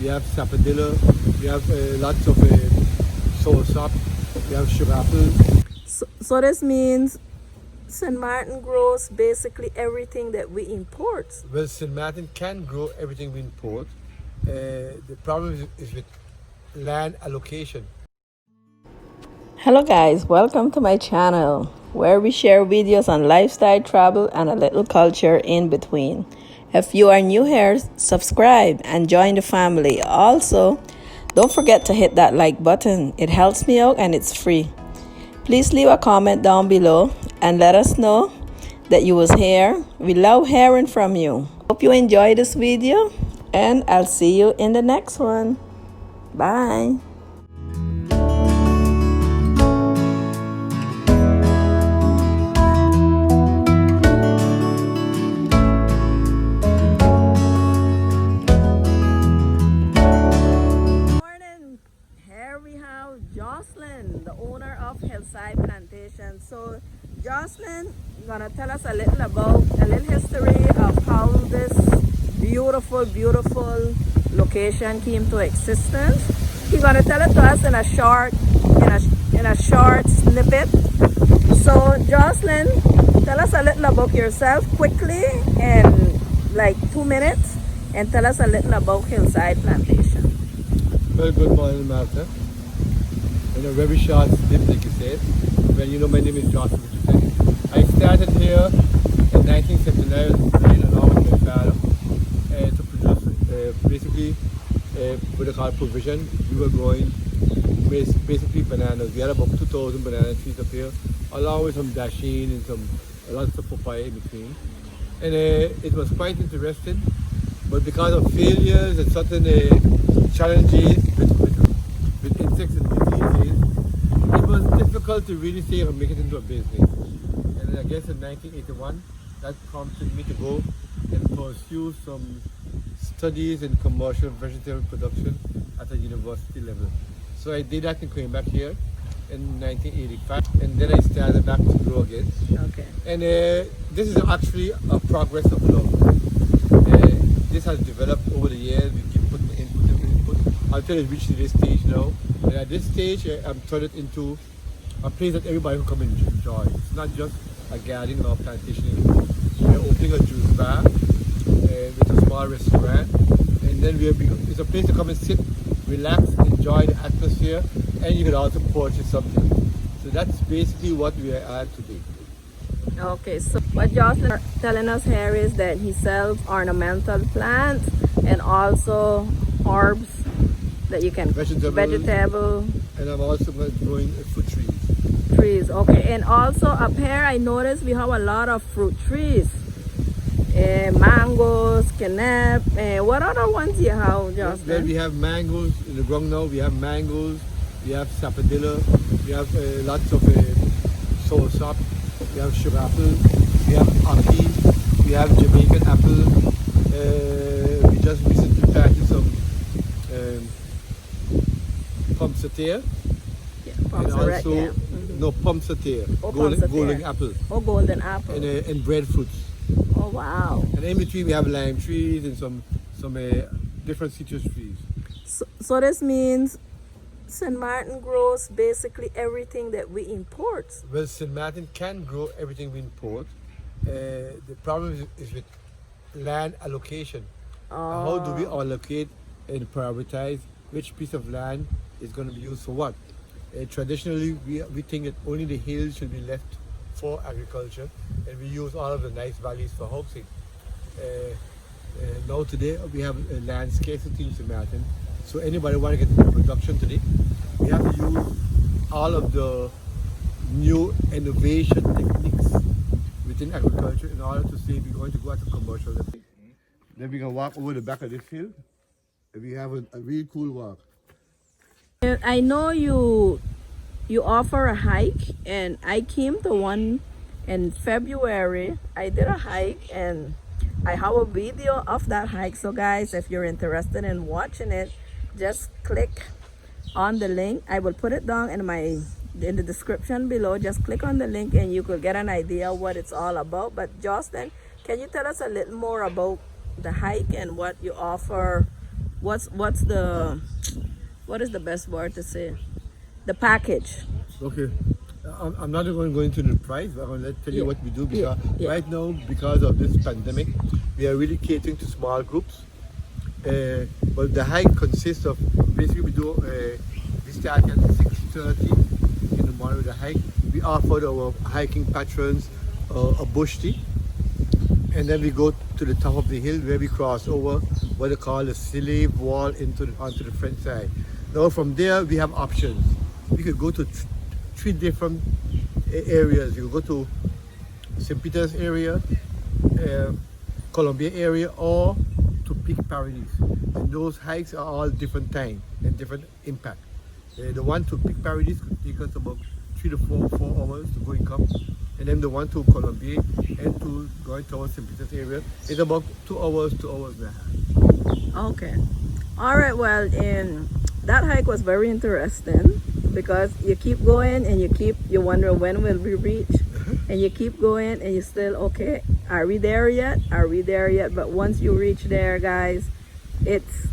we have sapodilla, we have lots of soursop, we have sugar apple. So this means St. Martin grows basically everything that we import. Well, St. Martin can grow everything we import. The problem is with land allocation. Hello guys, welcome to my channel where we share videos on lifestyle, travel, and a little culture in between. If you are new here, subscribe and join the family. Also, don't forget to hit that like button. It helps me out and it's free. Please leave a comment down below and let us know that you was here. We love hearing from you. Hope you enjoy this video and I'll see you in the next one. Bye. Joslin, the owner of Hillside Plantation. So Joslin gonna tell us a little history of how this beautiful location came to existence. He's gonna tell it to us in a short snippet. So Joslin, tell us a little about yourself quickly in like 2 minutes, and tell us a little about Hillside Plantation. Well, good morning, Martha. In a very short snip, like you said. Well, you know, my name is Joslin Richardson. I started here in 1979 along with my father to produce basically what they call provision. We were growing basically bananas. We had about 2,000 banana trees up here, along with some dasheen and some lots of papaya in between. And it was quite interesting, but because of failures and certain challenges with insects and diseases, it was difficult to really say or make it into a business. And then I guess in 1981, that prompted me to go and pursue some studies in commercial vegetable production at a university level. So I did that and came back here in 1985, and then I started back to grow again. Okay. And this is actually a progress of love. This has developed over the years. We keep putting input until it reached this stage now. And at this stage, I'm turning it into a place that everybody can come and enjoy. It's not just a garden or plantation anymore. We're opening a juice bar with a small restaurant, and then it's a place to come and sit, relax, enjoy the atmosphere, and you can also purchase something. So that's basically what we are at today. Okay, so what Joslin telling us here is that he sells ornamental plants and also herbs that you can vegetable, and I'm also growing fruit trees. Okay, and also up here I noticed we have a lot of fruit trees, mangoes, canap. What other ones you have, Joslin? Well, we have mangoes in the ground now. We have mangoes, we have sapodilla, we have lots of soursop, we have sugar apple, we have ackee, we have Jamaican apple. We just recently planted some pomsatire, and also pomsatire, golden apple. Oh, golden apple. And breadfruits. Oh wow! And in between we have lime trees and some different citrus trees. So this means St. Martin grows basically everything that we import. Well, St. Martin can grow everything we import. The problem is with land allocation. How do we allocate and prioritize which piece of land is going to be used for what? Traditionally, we think that only the hills should be left for agriculture, and we use all of the nice valleys for housing. Now today, we have a land scarcity in St. Martin, so anybody want to get into production today, we have to use all of the new innovation techniques within agriculture in order to say we're going to go at a commercial level. Then we can walk over the back of this hill, and we have a really cool walk. I know you offer a hike, and I came to one in February. I did a hike and I have a video of that hike. So guys, if you're interested in watching it, just click on the link. I will put it down in the description below. Just click on the link and you could get an idea what it's all about. But Joslin, can you tell us a little more about the hike and what you offer what is the best word to say? The package. Okay. I'm not going to go into the price, but I'm going to tell you what we do because Yeah. right now, because of this pandemic, we are really catering to small groups. But the hike consists of basically we start at 6:30 in the morning with the hike. We offer our hiking patrons a bush tea, and then we go to the top of the hill where we cross over what they call the slave wall onto the front side. Now from there we have options. We could go to three different areas. You could go to St. Peter's area, Columbia area, or to Peak Paradise. And those hikes are all different time and different impact. The one to Peak Paradise could take us about 3 to 4 hours to go and come. And then the one to Columbia and to going towards St. Peter's area is about 2 hours, 2 hours and a half. Okay. All right. Well, that hike was very interesting because you keep going and you wonder when will we reach, and you keep going and you still okay. Are we there yet? Are we there yet? But once you reach there, guys, it's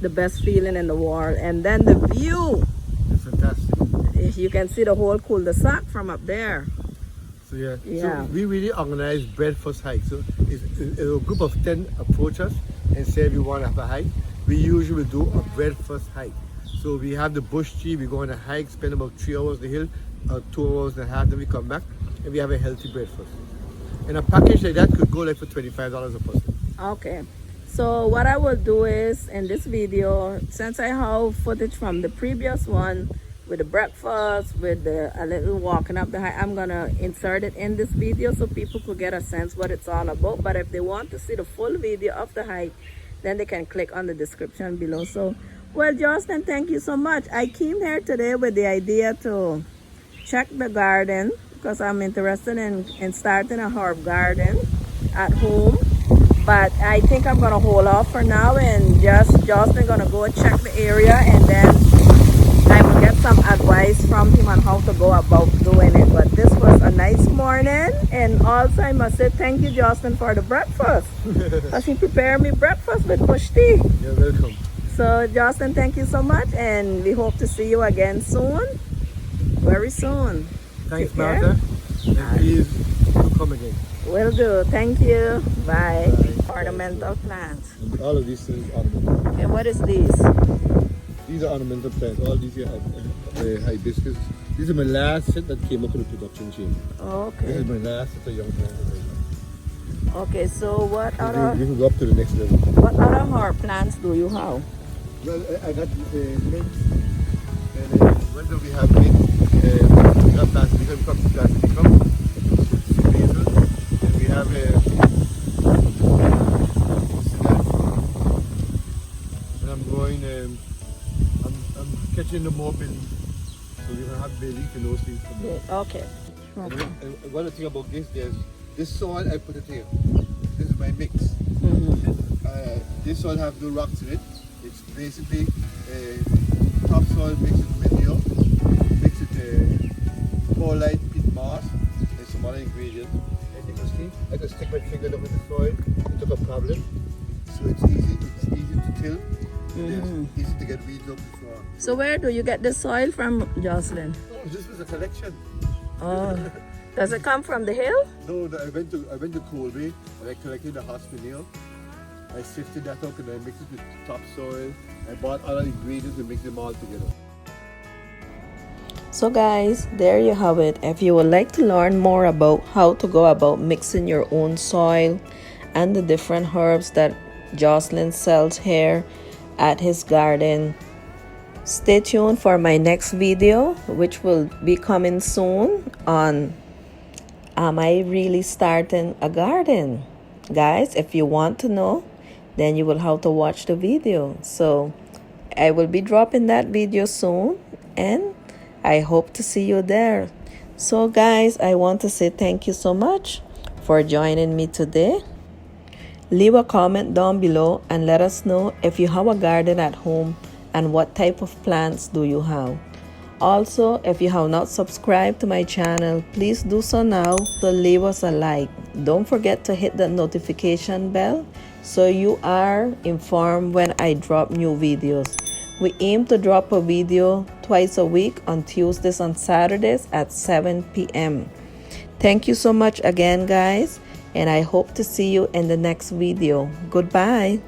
the best feeling in the world. And then the view. It's fantastic. You can see the whole cul-de-sac from up there. So yeah. Yeah. So we really organize breakfast hike. So it's a group of 10 approach us and say we want to have a hike. We usually do a breakfast hike. So we have the bush tea, we go on a hike, spend about 3 hours on the hill, 2 hours and a half, then we come back and we have a healthy breakfast. And a package like that could go like for $25 a person. Okay. So what I will do is in this video, since I have footage from the previous one with the breakfast, with a little walking up the hike, I'm gonna insert it in this video so people could get a sense what it's all about. But if they want to see the full video of the hike, then they can click on the description below. So, well, Joslin, thank you so much. I came here today with the idea to check the garden because I'm interested in starting a herb garden at home. But I think I'm gonna hold off for now and Joslin gonna go check the area, and then I will get some advice from him on how to go about doing it. But this was a nice morning, and also I must say thank you, Joslin, for the breakfast. Because he prepared me breakfast with bush tea. You're welcome. So Joslin, thank you so much, and we hope to see you again soon, very soon. Thanks, Take care. Martha. And please come again. Will do. Thank you. Bye. Bye. Ornamental plants. And all of these things are ornamental. And what is this? These are ornamental plants. All these here are hibiscus. This is my last set that came up in the production chain. This Okay. is my last set of young plants. Okay. So what We other can go up to the next level. herb plants do you have? Well, I got mint, and whether we have mint, we got basilica, basil, and we have and I'm growing, I'm catching the more bay leaf, so we're gonna have bay leaf and those things come out. Yeah, okay. And, Okay. and one thing about this, there's this soil I put it here. This is my mix. This soil have no rocks in it. It's basically topsoil mixed with manure, mixed with perlite, peat moss, and some other ingredients. And you can see, I can stick my finger up in the soil. It's not a problem. So it's easy to till. It's easy to get weeds up before. So where do you get the soil from, Joslin? Oh, this was a collection. Oh, does it come from the hill? No, I went to Colby and I collected the hospital. I sifted that up and I mixed it with topsoil. I bought other ingredients and mixed them all together. So guys, there you have it. If you would like to learn more about how to go about mixing your own soil and the different herbs that Joslin sells here at his garden, stay tuned for my next video, which will be coming soon on am I really starting a garden? Guys, if you want to know, then you will have to watch the video. So I will be dropping that video soon, and I hope to see you there. So guys, I want to say thank you so much for joining me today. Leave a comment down below and let us know if you have a garden at home and what type of plants do you have. Also, if you have not subscribed to my channel, please do so now. So leave us a like. Don't forget to hit the notification bell so you are informed when I drop new videos. We aim to drop a video twice a week on Tuesdays and Saturdays at 7 p.m. Thank you so much again, guys, and I hope to see you in the next video. Goodbye.